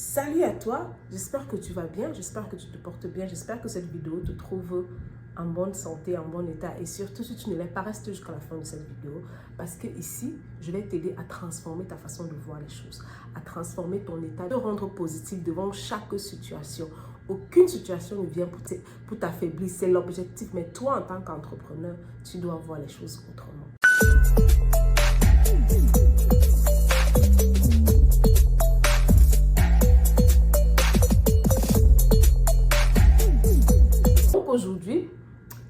Salut à toi, j'espère que tu vas bien, j'espère que tu te portes bien, j'espère que cette vidéo te trouve en bonne santé, en bon état et surtout si tu ne l'es pas, reste jusqu'à la fin de cette vidéo parce que ici, je vais t'aider à transformer ta façon de voir les choses, à transformer ton état, de rendre positif devant chaque situation. Aucune situation ne vient pour t'affaiblir, c'est l'objectif, mais toi en tant qu'entrepreneur, tu dois voir les choses autrement. Aujourd'hui,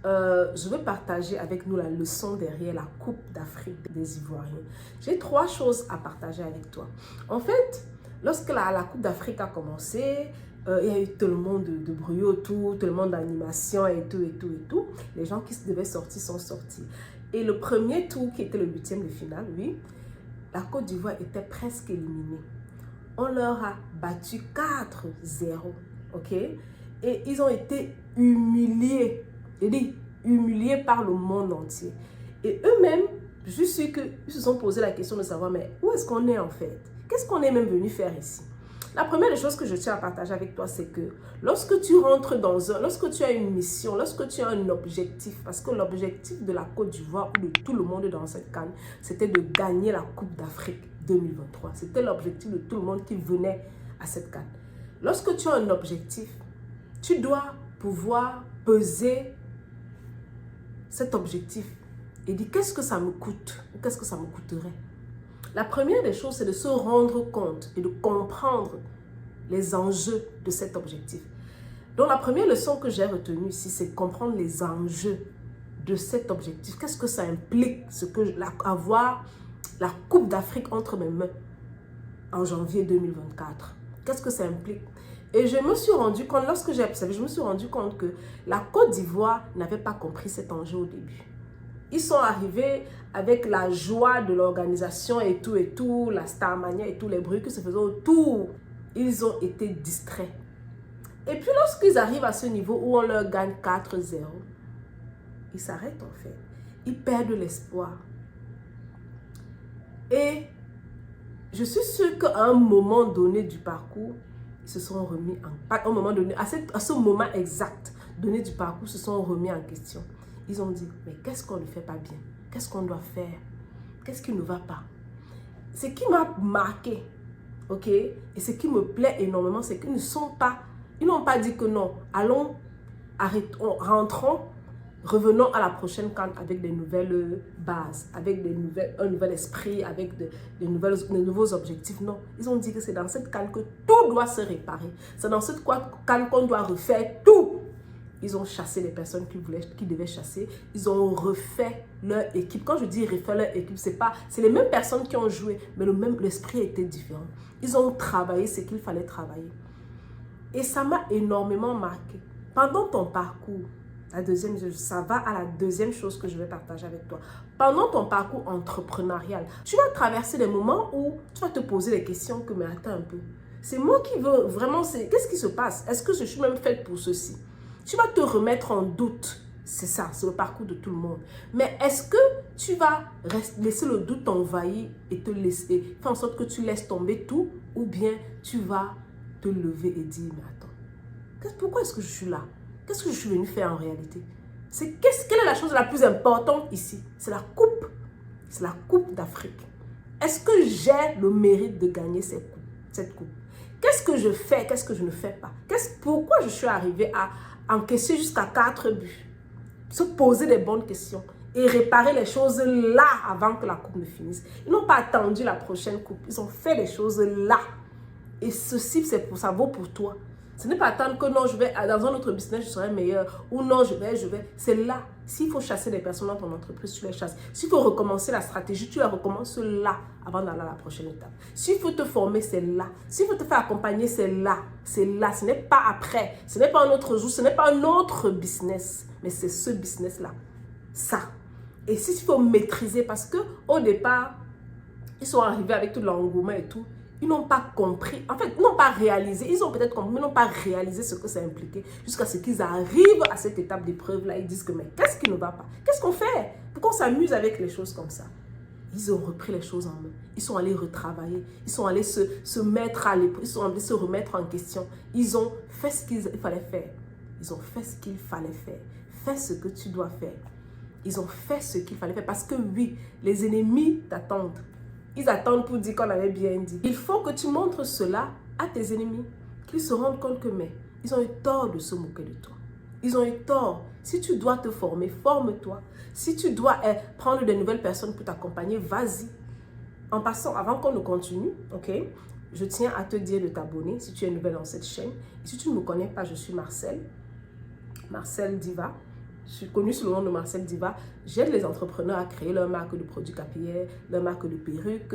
je vais partager avec nous la leçon derrière la Coupe d'Afrique des Ivoiriens. J'ai 3 choses à partager avec toi. En fait, lorsque la Coupe d'Afrique a commencé, il y a eu tout le monde de bruit autour, tout le monde d'animation et tout. Les gens qui devaient sortir sont sortis. Et le premier tour, qui était le 8e de finale, oui, la Côte d'Ivoire était presque éliminée. On leur a battu 4-0, ok? Et ils ont été humiliés, je dis humiliés par le monde entier. Et eux-mêmes, je suis sûre qu'ils se sont posé la question de savoir, mais où est-ce qu'on est en fait? Qu'est-ce qu'on est même venu faire ici? La première des choses que je tiens à partager avec toi, c'est que lorsque tu rentres lorsque tu as une mission, lorsque tu as un objectif, parce que l'objectif de la Côte d'Ivoire ou de tout le monde dans cette CAN, c'était de gagner la Coupe d'Afrique 2023. C'était l'objectif de tout le monde qui venait à cette CAN. Lorsque tu as un objectif, tu dois pouvoir peser cet objectif et dire qu'est-ce que ça me coûte ou qu'est-ce que ça me coûterait. La première des choses, c'est de se rendre compte et de comprendre les enjeux de cet objectif. Donc, la première leçon que j'ai retenue ici, c'est comprendre les enjeux de cet objectif. Qu'est-ce que ça implique, avoir la Coupe d'Afrique entre mes mains en janvier 2024? Qu'est-ce que ça implique? Et je me suis rendu compte, lorsque j'ai observé, je me suis rendu compte que la Côte d'Ivoire n'avait pas compris cet enjeu au début. Ils sont arrivés avec la joie de l'organisation et tout, la Starmania et tous les bruits qui se faisaient autour. Ils ont été distraits. Et puis lorsqu'ils arrivent à ce niveau où on leur gagne 4-0, ils s'arrêtent en fait. Ils perdent l'espoir. Et je suis sûre qu'à un moment donné du parcours, ils se sont remis à un moment donné, à ce moment exact donné du parcours, se sont remis en question. Ils ont dit, mais qu'est-ce qu'on ne fait pas bien? Qu'est-ce qu'on doit faire? Qu'est-ce qui ne va pas? Ce qui m'a marqué, ok, et ce qui me plaît énormément, c'est qu'ils n'ont pas dit que non, allons, rentrons, revenons à la prochaine CAN avec des nouvelles bases, avec un nouvel esprit, avec de nouveaux objectifs. Non, ils ont dit que c'est dans cette CAN que tout doit se réparer. C'est dans cette CAN qu'on doit refaire tout. Ils ont chassé les personnes qui devaient chasser. Ils ont refait leur équipe. Quand je dis refaire leur équipe, c'est les mêmes personnes qui ont joué, mais l'esprit était différent. Ils ont travaillé ce qu'il fallait travailler. Et ça m'a énormément marqué. Pendant ton parcours, ça va à la deuxième chose que je vais partager avec toi. Pendant ton parcours entrepreneurial, tu vas traverser des moments où tu vas te poser des questions que, mais attends un peu. C'est moi qui veux vraiment, qu'est-ce qui se passe? Est-ce que je suis même faite pour ceci? Tu vas te remettre en doute. C'est ça, c'est le parcours de tout le monde. Mais est-ce que tu vas laisser le doute t'envahir et faire en sorte que tu laisses tomber tout, ou bien tu vas te lever et dire, mais attends, pourquoi est-ce que je suis là? Qu'est-ce que je suis venu faire en réalité? Quelle est la chose la plus importante ici? C'est la coupe. C'est la Coupe d'Afrique. Est-ce que j'ai le mérite de gagner cette coupe? Qu'est-ce que je fais? Qu'est-ce que je ne fais pas? Pourquoi je suis arrivée à encaisser jusqu'à 4 buts? Se poser des bonnes questions et réparer les choses là avant que la coupe ne finisse. Ils n'ont pas attendu la prochaine coupe. Ils ont fait les choses là. Et ceci, ça vaut pour toi. Ce n'est pas attendre que non, je vais dans un autre business, je serai meilleur. Ou non, je vais. C'est là. S'il faut chasser des personnes dans ton entreprise, tu les chasses. S'il faut recommencer la stratégie, tu la recommences là avant d'aller à la prochaine étape. S'il faut te former, c'est là. S'il faut te faire accompagner, c'est là. C'est là. Ce n'est pas après. Ce n'est pas un autre jour. Ce n'est pas un autre business. Mais c'est ce business-là. Ça. Et s'il faut maîtriser, parce qu'au départ, ils sont arrivés avec tout l'engouement et tout. Ils n'ont pas compris, en fait, ils n'ont pas réalisé, ils ont peut-être compris, mais ils n'ont pas réalisé ce que ça impliquait jusqu'à ce qu'ils arrivent à cette étape d'épreuve-là. Ils disent que, mais qu'est-ce qui ne va pas? Qu'est-ce qu'on fait? Pourquoi on s'amuse avec les choses comme ça? ils ont repris les choses en main. Ils sont allés retravailler. Ils sont allés se mettre à l'épreuve. Ils sont allés se remettre en question. Ils ont fait ce qu'il fallait faire. Ils ont fait ce qu'il fallait faire. Fais ce que tu dois faire. Ils ont fait ce qu'il fallait faire. Parce que oui, les ennemis t'attendent. Ils attendent pour dire qu'on avait bien dit. Il faut que tu montres cela à tes ennemis. Qu'ils se rendent compte que mais, ils ont eu tort de se moquer de toi. Ils ont eu tort. Si tu dois te former, forme-toi. Si tu dois prendre de nouvelles personnes pour t'accompagner, vas-y. En passant, avant qu'on ne continue, ok, je tiens à te dire de t'abonner si tu es nouvelle dans cette chaîne. Et si tu ne me connais pas, je suis Marcel Diva. Je suis connue sous le nom de Marcel Diva. J'aide les entrepreneurs à créer leur marque de produits capillaires, leur marque de perruques,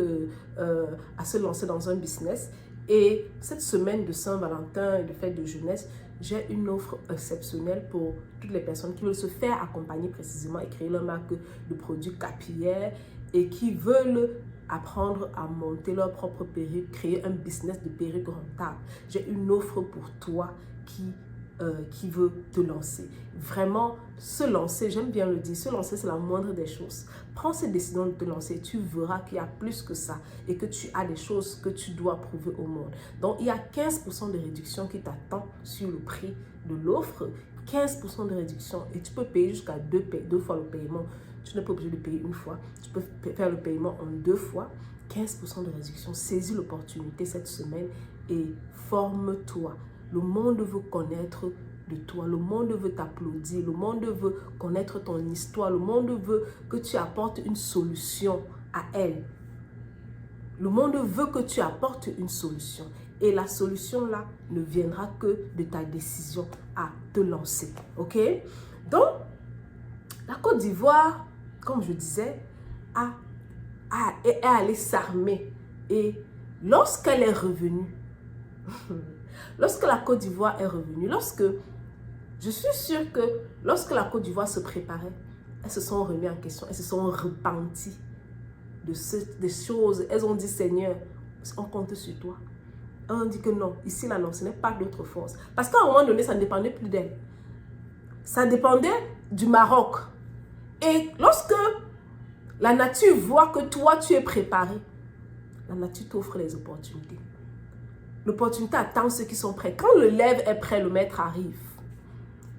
à se lancer dans un business. Et cette semaine de Saint-Valentin et de fête de jeunesse, j'ai une offre exceptionnelle pour toutes les personnes qui veulent se faire accompagner précisément et créer leur marque de produits capillaires et qui veulent apprendre à monter leur propre perruque, créer un business de perruque rentable. J'ai une offre pour toi qui veut te lancer. Vraiment, se lancer, j'aime bien le dire, se lancer c'est la moindre des choses. Prends cette décision de te lancer, tu verras qu'il y a plus que ça et que tu as des choses que tu dois prouver au monde. Donc, il y a 15% de réduction qui t'attend sur le prix de l'offre, 15% de réduction et tu peux payer jusqu'à deux fois le paiement. Tu n'es pas obligé de payer une fois, tu peux faire le paiement en 2 fois, 15% de réduction. Saisis l'opportunité cette semaine et forme-toi. Le monde veut connaître de toi. Le monde veut t'applaudir. Le monde veut connaître ton histoire. Le monde veut que tu apportes une solution à elle. Le monde veut que tu apportes une solution. Et la solution là ne viendra que de ta décision à te lancer. Ok? Donc, la Côte d'Ivoire, comme je disais, est allée s'armer. Et lorsqu'elle est revenue, lorsque la Côte d'Ivoire est revenue, je suis sûre que lorsque la Côte d'Ivoire se préparait, elles se sont remises en question, elles se sont repenties des choses. Elles ont dit, Seigneur, on compte sur toi. Elles ont dit que non, ici là, non, ce n'est pas d'autre force. Parce qu'à un moment donné, ça ne dépendait plus d'elle. Ça dépendait du Maroc. Et lorsque la nature voit que toi, tu es préparé, la nature t'offre les opportunités. L'opportunité attend ceux qui sont prêts. Quand l'élève est prêt, le maître arrive.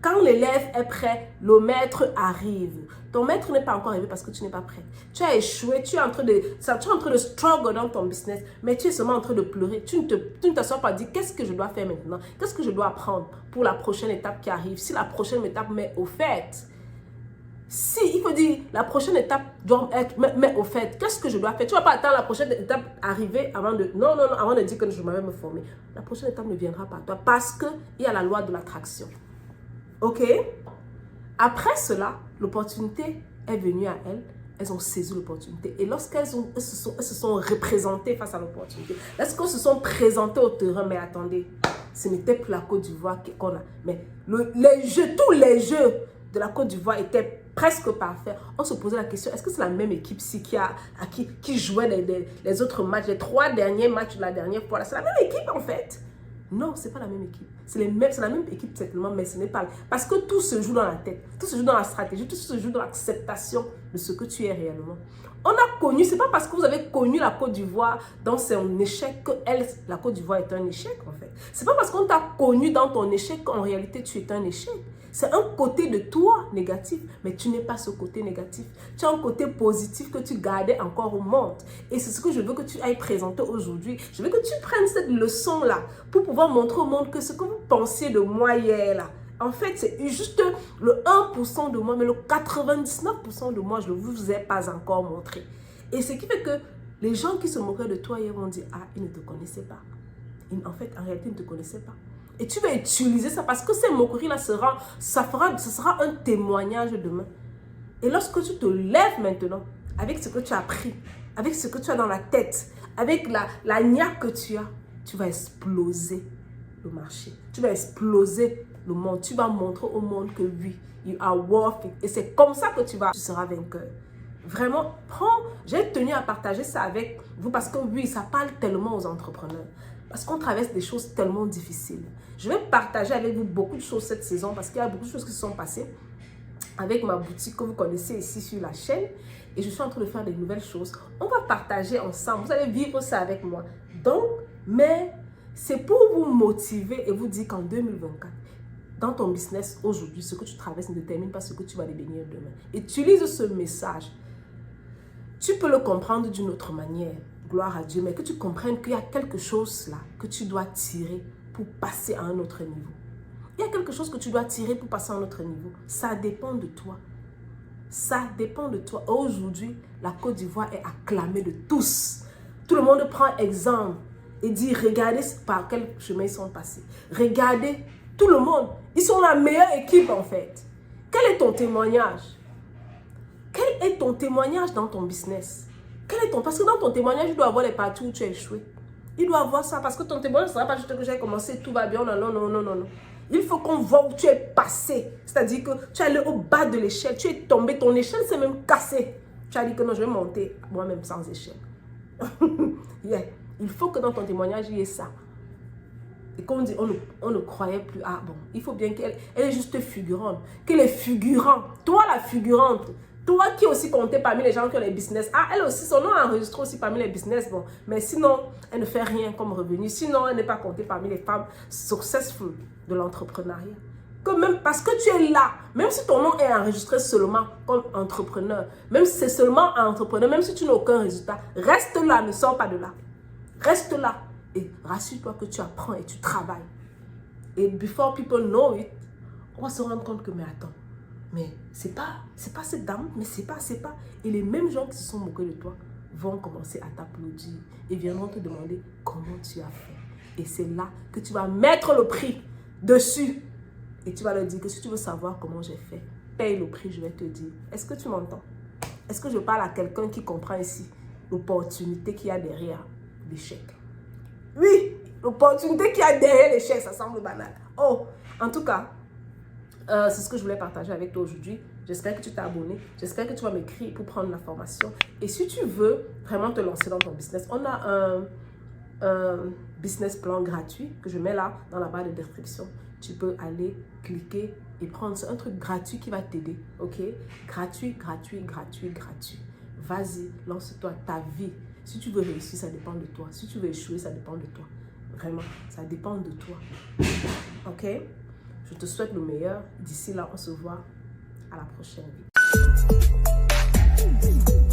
Quand l'élève est prêt, le maître arrive. Ton maître n'est pas encore arrivé parce que tu n'es pas prêt. Tu as échoué, tu es en train de struggle dans ton business, mais tu es seulement en train de pleurer. Tu ne t'assois pas à dire qu'est-ce que je dois faire maintenant? Qu'est-ce que je dois apprendre pour la prochaine étape qui arrive? Si la prochaine étape met au fait, si il faut dire la prochaine étape doit être mais au fait, qu'est-ce que je dois faire? Tu ne vas pas attendre la prochaine étape arriver avant de avant de dire que je vais me former. La prochaine étape ne viendra pas à toi parce que il y a la loi de l'attraction. Ok? Après cela, l'opportunité est venue à elles. Elles ont saisi l'opportunité. Et lorsqu'elles se sont représentées face à l'opportunité, lorsqu'elles se sont présentées au terrain, mais attendez, ce n'était plus la Côte d'Ivoire qu'on a. Mais tous les jeux de la Côte d'Ivoire étaient presque parfaits. On se posait la question, est-ce que c'est la même équipe-ci qui jouait les autres matchs, les 3 derniers matchs de la dernière fois? C'est la même équipe en fait. Non, ce n'est pas la même équipe. C'est la même équipe certainement, mais ce n'est pas... Parce que tout se joue dans la tête, tout se joue dans la stratégie, tout se joue dans l'acceptation de ce que tu es réellement. On a connu, ce n'est pas parce que vous avez connu la Côte d'Ivoire dans son échec que la Côte d'Ivoire est un échec en fait. Ce n'est pas parce qu'on t'a connu dans ton échec qu'en réalité tu es un échec. C'est un côté de toi négatif, mais tu n'es pas ce côté négatif. Tu as un côté positif que tu gardais encore au monde. Et c'est ce que je veux que tu ailles présenter aujourd'hui. Je veux que tu prennes cette leçon-là pour pouvoir montrer au monde que ce que vous pensiez de moi hier, là, en fait, c'est juste le 1% de moi, mais le 99% de moi, je ne vous ai pas encore montré. Et ce qui fait que les gens qui se moquaient de toi hier vont dire, ah, ils ne te connaissaient pas. En fait, en réalité, ils ne te connaissaient pas. Et tu vas utiliser ça parce que ces moqueries-là, ça sera un témoignage demain. Et lorsque tu te lèves maintenant, avec ce que tu as appris, avec ce que tu as dans la tête, avec la niaque que tu as, tu vas exploser le marché. Tu vas exploser le monde. Tu vas montrer au monde que oui, you are worth it. Et c'est comme ça que tu seras vainqueur. Vraiment, j'ai tenu à partager ça avec vous parce que oui, ça parle tellement aux entrepreneurs. Parce qu'on traverse des choses tellement difficiles. Je vais partager avec vous beaucoup de choses cette saison parce qu'il y a beaucoup de choses qui se sont passées. avec ma boutique que vous connaissez ici sur la chaîne. Et je suis en train de faire des nouvelles choses. On va partager ensemble. Vous allez vivre ça avec moi. Donc, mais c'est pour vous motiver et vous dire qu'en 2024, dans ton business aujourd'hui, ce que tu traverses ne détermine pas ce que tu vas devenir demain. Utilise ce message. Tu peux le comprendre d'une autre manière, gloire à Dieu, mais que tu comprennes qu'il y a quelque chose là que tu dois tirer pour passer à un autre niveau. Il y a quelque chose que tu dois tirer pour passer à un autre niveau. Ça dépend de toi. Ça dépend de toi. Aujourd'hui, la Côte d'Ivoire est acclamée de tous. Tout le monde prend exemple et dit, regardez par quel chemin ils sont passés. Regardez, tout le monde. Ils sont la meilleure équipe en fait. Quel est ton témoignage? Quel est ton témoignage dans ton business? Parce que dans ton témoignage, il doit avoir les parties où tu as échoué. Il doit avoir ça parce que ton témoignage ne sera pas juste que j'ai commencé, tout va bien. Non, non, non, non, non, non. Il faut qu'on voit où tu es passé. C'est-à-dire que tu es allé au bas de l'échelle, tu es tombé, ton échelle s'est même cassée. Tu as dit que non, je vais monter moi-même sans échelle. Yeah. Il faut que dans ton témoignage, il y ait ça. Et qu'on dit, on ne croyait plus. Ah bon, il faut bien qu'elle est juste figurante. Que les figurants, toi la figurante, toi qui aussi comptais parmi les gens qui ont les business. Ah, elle aussi, son nom est enregistré aussi parmi les business. Bon, mais sinon, elle ne fait rien comme revenu. Sinon, elle n'est pas comptée parmi les femmes successful de l'entrepreneuriat. Que même parce que tu es là, même si ton nom est enregistré seulement comme entrepreneur, même si c'est seulement un entrepreneur, même si tu n'as aucun résultat, reste là, ne sors pas de là. Reste là et rassure-toi que tu apprends et tu travailles. Et before people know it, on va se rendre compte que, mais attends, mais c'est pas cette dame, mais c'est pas. Et les mêmes gens qui se sont moqués de toi vont commencer à t'applaudir et viendront te demander comment tu as fait. Et c'est là que tu vas mettre le prix dessus. Et tu vas leur dire que si tu veux savoir comment j'ai fait, paye le prix, je vais te dire. Est-ce que tu m'entends? Est-ce que je parle à quelqu'un qui comprend ici l'opportunité qu'il y a derrière l'échec? Oui, l'opportunité qu'il y a derrière l'échec, ça semble banal. Oh, en tout cas, c'est ce que je voulais partager avec toi aujourd'hui. J'espère que tu t'es abonné. J'espère que tu vas m'écrire pour prendre la formation. Et si tu veux vraiment te lancer dans ton business, on a un business plan gratuit que je mets là dans la barre de description. Tu peux aller cliquer et prendre un truc gratuit qui va t'aider. Ok? Gratuit. Vas-y, lance-toi ta vie. Si tu veux réussir, ça dépend de toi. Si tu veux échouer, ça dépend de toi. Vraiment, ça dépend de toi. Ok? Je te souhaite le meilleur. D'ici là, on se voit à la prochaine vidéo.